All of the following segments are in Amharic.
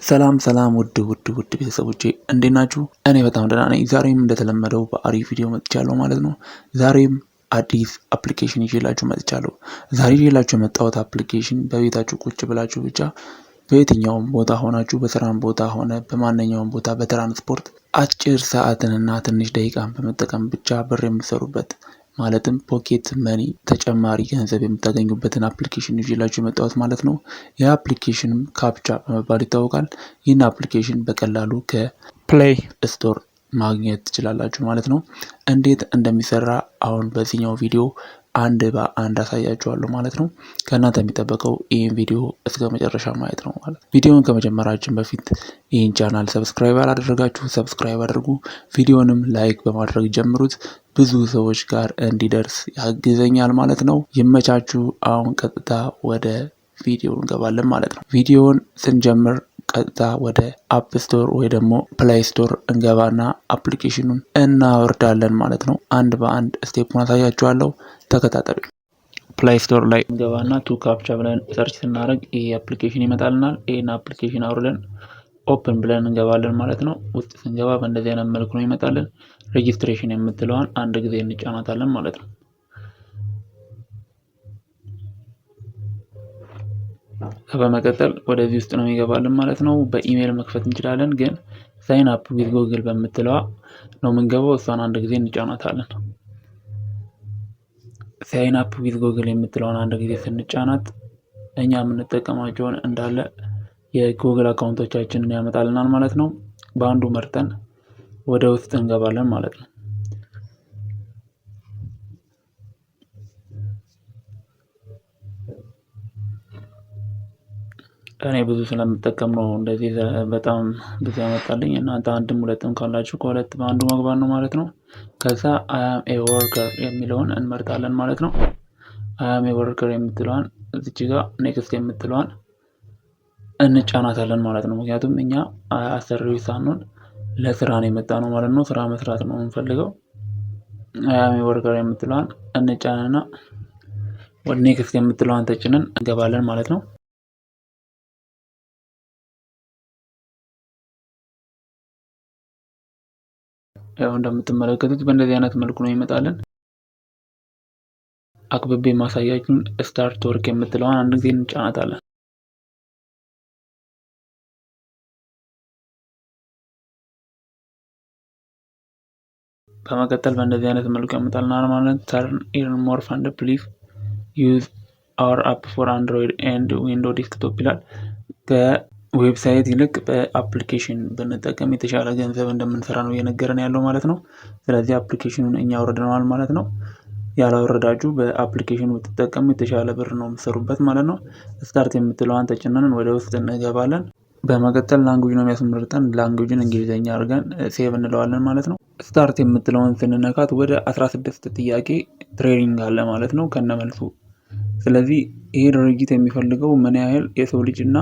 ሰላም ውድ ቤተሰቦቼ እንዴት ናችሁ? እኔ በጣም ደህና ነኝ። ዛሬም እንደተለመደው በአሪፍ ቪዲዮ መጥቻለሁ ማለት ነው። ዛሬም አዲስ አፕሊኬሽን ይዤላችሁ መጥቻለሁ። ዛሬ ይዤላችሁ የመጣሁት አፕሊኬሽን በቤታችሁ ቁጭ ብላችሁ ብቻ በየትኛውም ቦታ ሆናችሁ በስራም ቦታ ሆነ በማንኛውም ቦታ በትራንስፖርት አጭር ሰዓትንና ትንሽ ደቂቃን በመጠቀም ብቻ ብር የምትሰሩበት ማለትም ፖኬት መኒ ተጨማሪ ገንዘብ የምታገኙበትን አፕሊኬሽን ይዤላችሁ የመጣሁት ማለት ነው። ይህ አፕሊኬሽንም ካፕቻ በመባል ይታወቃል። ይህን አፕሊኬሽን በቀላሉ ከፕሌይ ስቶር ማግኘት ትችላላችሁ ማለት ነው። እንዴት እንደሚሰራ አሁን በዚህኛው ቪዲዮ አንድ በአንድ አሳያችኋለሁ ማለት ነው። ከእናንተ የሚጠበቀው ይህን ቪዲዮ እስከ መጨረሻ ማየት ነው ማለት ነው። ቪዲዮውን ከመጀመራችን በፊት ይህን ቻናል ሰብስክራይብ አላደረጋችሁ ሰብስክራይብ አድርጉ። ቪዲዮንም ላይክ በማድረግ ጀምሩት። ብዙ ሰዎች ጋር እንዲደርስ ያግዘኛል ማለት ነው። ይመቻችሁ። አሁን ቀጥታ ወደ ቪዲዮ እንገባለን ማለት ነው። ቪዲዮውን ስንጀምር ቀጥታ ወደ አፕ ስቶር ወይ ደግሞ ፕሌይ ስቶር እንገባና አፕሊኬሽኑን እናወርዳለን ማለት ነው። አንድ በአንድ ስቴፑን አሳያችኋለሁ። ተከታተሉ። ፕሌይ ስቶር ላይ እንገባና ቱ ካፕቻ ብለን ሰርች ስናደርግ ይሄ አፕሊኬሽን ይመጣልናል። ይህን አፕሊኬሽን አውርደን ኦፕን ብለን እንገባለን ማለት ነው። ውስጥ ስንገባ በእንደዚህ አይነት መልኩ ነው ይመጣልን። ሬጂስትሬሽን የምትለዋን አንድ ጊዜ እንጫናታለን ማለት ነው። በመቀጠል ወደዚህ ውስጥ ነው የሚገባልን ማለት ነው። በኢሜይል መክፈት እንችላለን፣ ግን ሳይን አፕ ዊዝ ጉግል በምትለዋ ነው የምንገባው። እሷን አንድ ጊዜ እንጫናታለን። ሳይን አፕ ዊዝ ጉግል የምትለውን አንድ ጊዜ ስንጫናት እኛ የምንጠቀማቸውን እንዳለ የጉግል አካውንቶቻችንን ያመጣልናል ማለት ነው። በአንዱ መርጠን ወደ ውስጥ እንገባለን ማለት ነው። እኔ ብዙ ስለምጠቀም ነው እንደዚህ በጣም ብዙ ያመጣልኝ። እናንተ አንድም ሁለትም ካላችሁ ከሁለት በአንዱ መግባት ነው ማለት ነው። ከዛ አያም ኤ ወርከር የሚለውን እንመርጣለን ማለት ነው። አያም ኤ ወርከር የምትለዋን እዚች ጋር ኔክስት የምትለዋን እንጫናታለን ማለት ነው። ምክንያቱም እኛ አሰሪዎች ሳንሆን ለስራ ነው የመጣ ነው ማለት ነው። ስራ መስራት ነው የምንፈልገው። አያም ኤ ወርከር የምትለዋን እንጫንና ወደ ኔክስት የምትለዋን ተጭነን እንገባለን ማለት ነው። ያው እንደምትመለከቱት በእንደዚህ አይነት መልኩ ነው ይመጣልን። አክብቤ ማሳያችሁን ስታርት ወርክ የምትለዋን አንድ ጊዜ እንጫናታለን። በመቀጠል በእንደዚህ አይነት መልኩ ያመጣልናል ማለት ተርን ኢርን ሞር ፈንድ ፕሊዝ ዩዝ አወር አፕ ፎር አንድሮይድ ኤንድ ዊንዶው ዴስክቶፕ ይላል። ከዌብሳይት ይልቅ በአፕሊኬሽን ብንጠቀም የተሻለ ገንዘብ እንደምንሰራ ነው እየነገረን ያለው ማለት ነው። ስለዚህ አፕሊኬሽኑን እኛ አውርደነዋል ማለት ነው። ያላወረዳችሁ በአፕሊኬሽኑ ብትጠቀሙ የተሻለ ብር ነው የምትሰሩበት ማለት ነው። ስታርት የምትለዋን ተጭነን ወደ ውስጥ እንገባለን። በመቀጠል ላንጉጅ ነው የሚያስመርጠን። ላንጉጅን እንግሊዝኛ አድርገን ሴቭ እንለዋለን ማለት ነው። ስታርት የምትለውን ስንነካት ወደ 16 ጥያቄ ትሬኒንግ አለ ማለት ነው ከነመልሱ። ስለዚህ ይሄ ድርጅት የሚፈልገው ምን ያህል የሰው ልጅ እና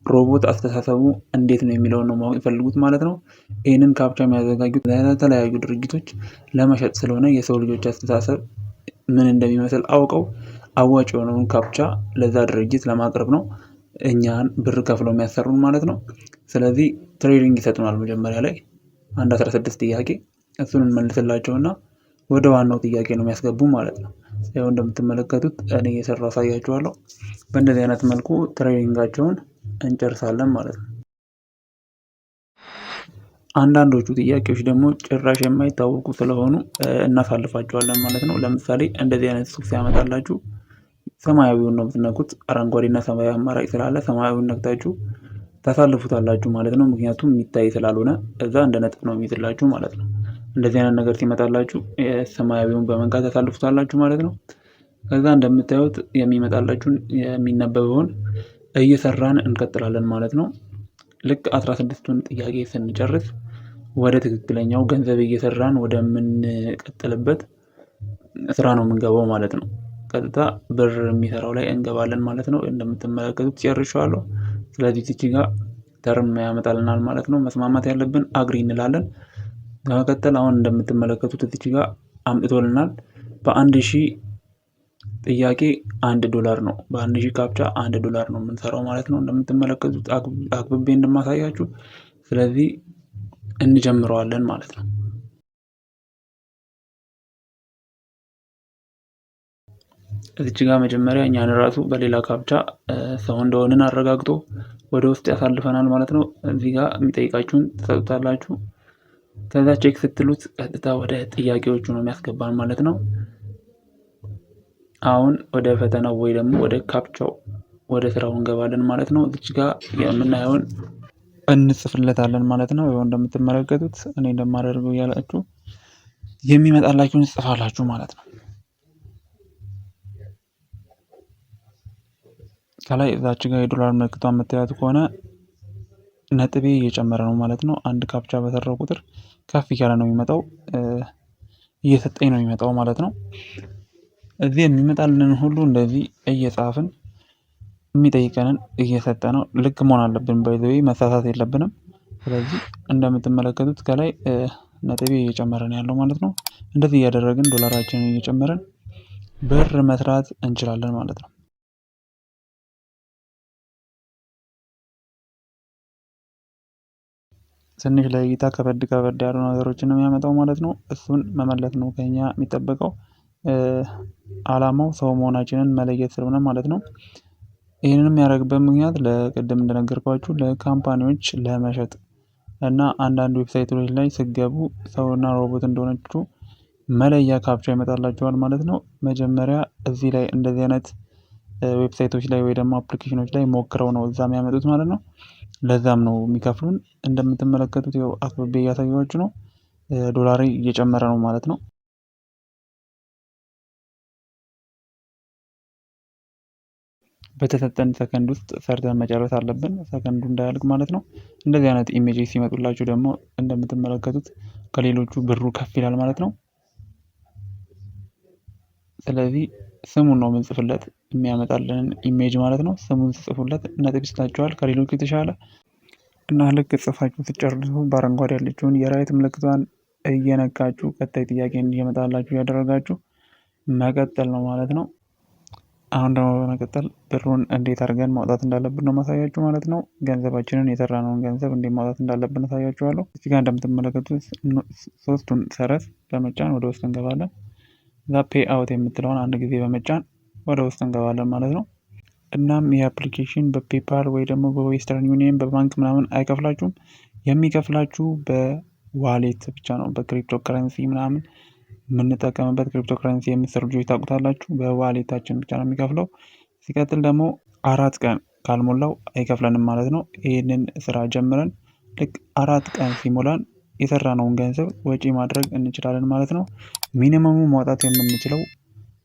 ሮቦት አስተሳሰቡ እንዴት ነው የሚለውን ነው ማወቅ የሚፈልጉት ማለት ነው። ይህንን ካፕቻ የሚያዘጋጁት ለተለያዩ ድርጅቶች ለመሸጥ ስለሆነ የሰው ልጆች አስተሳሰብ ምን እንደሚመስል አውቀው አዋጭ የሆነውን ካፕቻ ለዛ ድርጅት ለማቅረብ ነው እኛን ብር ከፍለው የሚያሰሩን ማለት ነው። ስለዚህ ትሬኒንግ ይሰጡናል መጀመሪያ ላይ አንድ 16 ጥያቄ፣ እሱን እንመልስላቸውና ወደ ዋናው ጥያቄ ነው የሚያስገቡ ማለት ነው። ያው እንደምትመለከቱት እኔ እየሰራሁ አሳያችኋለሁ። በእንደዚህ አይነት መልኩ ትሬኒንጋቸውን እንጨርሳለን ማለት ነው። አንዳንዶቹ ጥያቄዎች ደግሞ ጭራሽ የማይታወቁ ስለሆኑ እናሳልፋቸዋለን ማለት ነው። ለምሳሌ እንደዚህ አይነት ጽሑፍ ሲያመጣላችሁ ሰማያዊውን ነው የምትነኩት። አረንጓዴና ሰማያዊ አማራጭ ስላለ ሰማያዊውን ነክታችሁ ታሳልፉታላችሁ ማለት ነው። ምክንያቱም የሚታይ ስላልሆነ እዛ እንደ ነጥብ ነው የሚይዝላችሁ ማለት ነው። እንደዚህ አይነት ነገር ሲመጣላችሁ ሰማያዊውን በመንካት ታሳልፉታላችሁ ማለት ነው። ከዛ እንደምታዩት የሚመጣላችሁን የሚነበበውን እየሰራን እንቀጥላለን ማለት ነው። ልክ 16ቱን ጥያቄ ስንጨርስ ወደ ትክክለኛው ገንዘብ እየሰራን ወደምንቀጥልበት ስራ ነው የምንገባው ማለት ነው። ቀጥታ ብር የሚሰራው ላይ እንገባለን ማለት ነው። እንደምትመለከቱት ጨርሻለሁ። ስለዚህ እዚህ ጋር ተርም ያመጣልናል ማለት ነው። መስማማት ያለብን አግሪ እንላለን። በመቀጠል አሁን እንደምትመለከቱት እዚህ ጋር አምጥቶልናል። በ1000 ጥያቄ $1 ነው። በ1000 ካፕቻ $1 ነው የምንሰራው ማለት ነው። እንደምትመለከቱት አክብቤ እንደማሳያችሁ። ስለዚህ እንጀምረዋለን ማለት ነው። እዚች ጋር መጀመሪያ እኛን ራሱ በሌላ ካፕቻ ሰው እንደሆንን አረጋግጦ ወደ ውስጥ ያሳልፈናል ማለት ነው። እዚህ ጋር የሚጠይቃችሁን ትሰጡታላችሁ። ከዛ ቼክ ስትሉት ቀጥታ ወደ ጥያቄዎቹ ነው የሚያስገባን ማለት ነው። አሁን ወደ ፈተናው ወይ ደግሞ ወደ ካፕቻው ወደ ስራው እንገባለን ማለት ነው። እዚች ጋር የምናየውን እንጽፍለታለን ማለት ነው። ይኸው እንደምትመለከቱት እኔ እንደማደርገው እያላችሁ የሚመጣላችሁን ጽፋላችሁ ማለት ነው። ከላይ እዛች ጋር የዶላር ምልክቷን የምታዩት ከሆነ ነጥቤ እየጨመረ ነው ማለት ነው። አንድ ካፕቻ በሰራው ቁጥር ከፍ እያለ ነው የሚመጣው፣ እየሰጠኝ ነው የሚመጣው ማለት ነው። እዚህ የሚመጣልንን ሁሉ እንደዚህ እየጻፍን የሚጠይቀንን እየሰጠ ነው። ልክ መሆን አለብን፣ በዚህ መሳሳት የለብንም። ስለዚህ እንደምትመለከቱት ከላይ ነጥቤ እየጨመረ ነው ያለው ማለት ነው። እንደዚህ እያደረግን ዶላራችንን እየጨመረን ብር መስራት እንችላለን ማለት ነው። ትንሽ ለእይታ ከበድ ያሉ ነገሮችን ነው የሚያመጣው ማለት ነው። እሱን መመለስ ነው ከኛ የሚጠበቀው። አላማው ሰው መሆናችንን መለየት ስለሆነ ማለት ነው። ይህንንም ያደረግበት ምክንያት ለቅድም እንደነገርኳችሁ ለካምፓኒዎች ለመሸጥ እና አንዳንድ ዌብሳይቶች ላይ ስገቡ ሰውና ሮቦት እንደሆነችው መለያ ካፕቻ ይመጣላቸዋል ማለት ነው። መጀመሪያ እዚህ ላይ እንደዚህ አይነት ዌብሳይቶች ላይ ወይ ደግሞ አፕሊኬሽኖች ላይ ሞክረው ነው እዛ የሚያመጡት ማለት ነው። ለዛም ነው የሚከፍሉን። እንደምትመለከቱት ያው አክብቤ እያሳየኋችሁ ነው። ዶላሪ እየጨመረ ነው ማለት ነው። በተሰጠን ሰከንድ ውስጥ ሰርተን መጨረስ አለብን፣ ሰከንዱ እንዳያልቅ ማለት ነው። እንደዚህ አይነት ኢሜጅ ሲመጡላችሁ ደግሞ እንደምትመለከቱት ከሌሎቹ ብሩ ከፍ ይላል ማለት ነው። ስለዚህ ስሙን ነው የምንጽፍለት የሚያመጣልንን ኢሜጅ ማለት ነው። ስሙን ስጽፉለት ነጥብ ይሰጣችኋል ከሌሎቹ የተሻለ እና ልክ ጽፋችሁ ስጨርሱ በአረንጓዴ ያለችውን የራይት ምልክቷን እየነካችሁ ቀጣይ ጥያቄ እንዲመጣላችሁ ያደረጋችሁ መቀጠል ነው ማለት ነው። አሁን ደግሞ በመቀጠል ብሩን እንዴት አድርገን ማውጣት እንዳለብን ነው ማሳያችሁ ማለት ነው። ገንዘባችንን የሰራነውን ገንዘብ እንዴት ማውጣት እንዳለብን አሳያችኋለሁ። እዚህ ጋር እንደምትመለከቱት ሶስቱን ሰረዝ በመጫን ወደ ውስጥ እንገባለን። እዛ ፔይ አውት የምትለውን አንድ ጊዜ በመጫን ወደ ውስጥ እንገባለን ማለት ነው። እናም ይህ አፕሊኬሽን በፔፓል ወይ ደግሞ በዌስተርን ዩኒየን በባንክ ምናምን አይከፍላችሁም። የሚከፍላችሁ በዋሌት ብቻ ነው። በክሪፕቶ ከረንሲ ምናምን የምንጠቀምበት ክሪፕቶ ከረንሲ የምትሰሩ ልጆች ታውቁታላችሁ። በዋሌታችን ብቻ ነው የሚከፍለው። ሲቀጥል ደግሞ 4 ቀን ካልሞላው አይከፍለንም ማለት ነው። ይህንን ስራ ጀምረን ልክ 4 ቀን ሲሞላን የሰራነውን ገንዘብ ወጪ ማድረግ እንችላለን ማለት ነው። ሚኒመሙ ማውጣት የምንችለው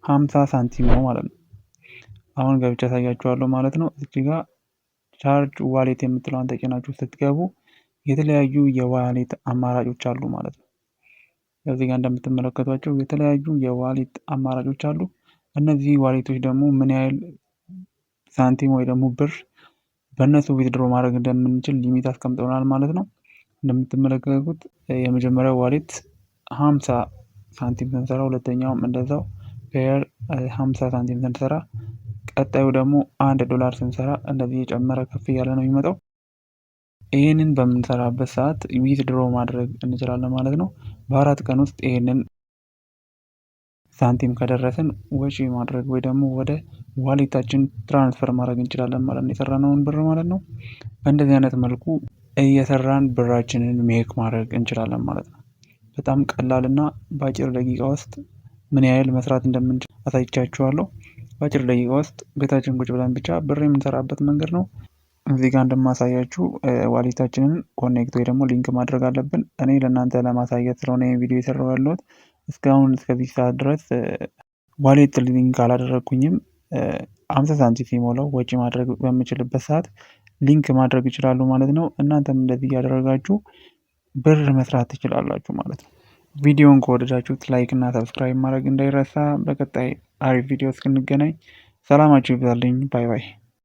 50 ሳንቲም ነው ማለት ነው። አሁን ገብቼ ያሳያችኋለሁ ማለት ነው። እዚህ ጋር ቻርጅ ዋሌት የምትለውን ተጭናችሁ ስትገቡ የተለያዩ የዋሌት አማራጮች አሉ ማለት ነው። እዚህ ጋር እንደምትመለከቷቸው የተለያዩ የዋሌት አማራጮች አሉ። እነዚህ ዋሌቶች ደግሞ ምን ያህል ሳንቲም ወይ ደግሞ ብር በእነሱ ዊዝድሮ ማድረግ እንደምንችል ሊሚት አስቀምጠውናል ማለት ነው። እንደምትመለከቱት የመጀመሪያው ዋሌት 50 ሳንቲም ስንሰራ፣ ሁለተኛውም እንደዛው ፔየር 50 ሳንቲም ስንሰራ፣ ቀጣዩ ደግሞ $1 ስንሰራ እንደዚህ የጨመረ ከፍ እያለ ነው የሚመጣው። ይህንን በምንሰራበት ሰዓት ዊዝድሮ ማድረግ እንችላለን ማለት ነው። በ4 ቀን ውስጥ ይህንን ሳንቲም ከደረሰን ወጪ ማድረግ ወይ ደግሞ ወደ ዋሌታችን ትራንስፈር ማድረግ እንችላለን ማለት ነው፣ የሰራነውን ብር ማለት ነው። በእንደዚህ አይነት መልኩ እየሰራን ብራችንን ሜክ ማድረግ እንችላለን ማለት ነው። በጣም ቀላል እና በአጭር ደቂቃ ውስጥ ምን ያህል መስራት እንደምንችል አሳይቻችኋለሁ። በአጭር ደቂቃ ውስጥ ቤታችን ቁጭ ብለን ብቻ ብር የምንሰራበት መንገድ ነው። እዚህ ጋር እንደማሳያችሁ ዋሌታችንን ኮኔክት ወይ ደግሞ ሊንክ ማድረግ አለብን። እኔ ለእናንተ ለማሳየት ስለሆነ ይህ ቪዲዮ የሰራው ያለሁት እስካሁን እስከዚህ ሰዓት ድረስ ዋሌት ሊንክ አላደረግኩኝም። 50 ሳንቲም ሲሞላው ወጪ ማድረግ በምችልበት ሰዓት ሊንክ ማድረግ ይችላሉ ማለት ነው። እናንተም እንደዚህ እያደረጋችሁ ብር መስራት ትችላላችሁ ማለት ነው። ቪዲዮን ከወደዳችሁት ላይክ እና ሰብስክራይብ ማድረግ እንዳይረሳ። በቀጣይ አሪፍ ቪዲዮ እስክንገናኝ ሰላማችሁ ይብዛልኝ። ባይ ባይ።